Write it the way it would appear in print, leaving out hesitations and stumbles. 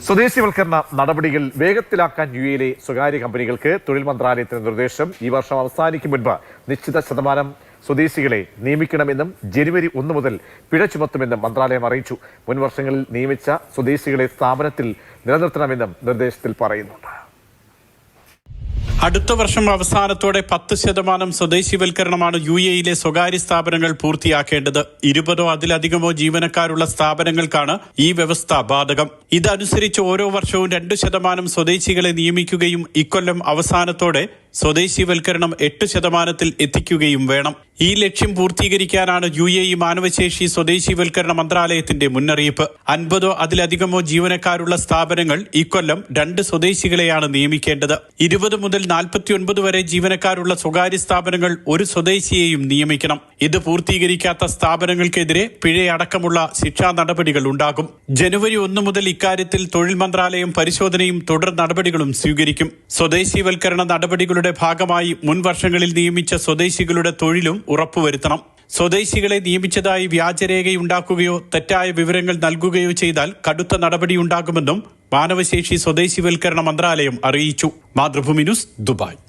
സ്വദേശിവൽക്കരണ നടപടികൾ വേഗത്തിലാക്കാൻ യുഎയിലെ സ്വകാര്യ കമ്പനികൾക്ക് തൊഴിൽ മന്ത്രാലയത്തിന്റെ നിർദ്ദേശം. ഈ വർഷം അവസാനിക്കും മുൻപ് നിശ്ചിത ശതമാനം സ്വദേശികളെ നിയമിക്കണമെന്നും ജനുവരി 1 മുതൽ പിഴ ചുമത്തുമെന്നും മന്ത്രാലയം അറിയിച്ചു. മുൻ വർഷങ്ങളിൽ നിയമിച്ച സ്വദേശികളെ സ്ഥാപനത്തിൽ നിലനിർത്തണമെന്നും നിർദ്ദേശത്തിൽ പറയുന്നുണ്ട്. അടുത്ത വർഷം അവസാനത്തോടെ 10% സ്വദേശിവൽക്കരണമാണ് യുഎയിലെ സ്വകാര്യ സ്ഥാപനങ്ങൾ പൂർത്തിയാക്കേണ്ടത്. 20 അതിലധികമോ ജീവനക്കാരുള്ള സ്ഥാപനങ്ങൾക്കാണ് ഈ വ്യവസ്ഥ ബാധകം. ഇതനുസരിച്ച് ഓരോ വർഷവും 2% സ്വദേശികളെ നിയമിക്കുകയും ഇക്കൊല്ലം അവസാനത്തോടെ സ്വദേശിവൽക്കരണം 8% എത്തിക്കുകയും വേണം. ഈ ലക്ഷ്യം പൂർത്തീകരിക്കാനാണ് യുഎഇ മാനവശേഷി സ്വദേശിവൽക്കരണ മന്ത്രാലയത്തിന്റെ മുന്നറിയിപ്പ്. 50 അതിലധികമോ ജീവനക്കാരുള്ള സ്ഥാപനങ്ങൾ ഇക്കൊല്ലം 2 സ്വദേശികളെയാണ് നിയമിക്കേണ്ടത്. 20 മുതൽ 49 വരെ ജീവനക്കാരുള്ള സ്വകാര്യ സ്ഥാപനങ്ങൾ 1 സ്വദേശിയെയും നിയമിക്കണം. ഇത് പൂർത്തീകരിക്കാത്ത സ്ഥാപനങ്ങൾക്കെതിരെ പിഴയടക്കമുള്ള ശിക്ഷാ നടപടികൾ ഉണ്ടാകും. ജനുവരി 1 മുതൽ ഇക്കാര്യത്തിൽ തൊഴിൽ മന്ത്രാലയം പരിശോധനയും തുടർ നടപടികളും സ്വീകരിക്കും. സ്വദേശിവൽക്കരണ നടപടികളുടെ ഭാഗമായി മുൻ വർഷങ്ങളിൽ നിയമിച്ച സ്വദേശികളുടെ തൊഴിലും ഉറപ്പുവരുത്തണം. സ്വദേശികളെ നിയമിച്ചതായി വ്യാജരേഖയുണ്ടാക്കുകയോ തെറ്റായ വിവരങ്ങൾ നൽകുകയോ ചെയ്താൽ കടുത്ത നടപടിയുണ്ടാകുമെന്നും മാനവശേഷി സ്വദേശിവൽക്കരണ മന്ത്രാലയം അറിയിച്ചു. Mathrubhumi news, Dubai.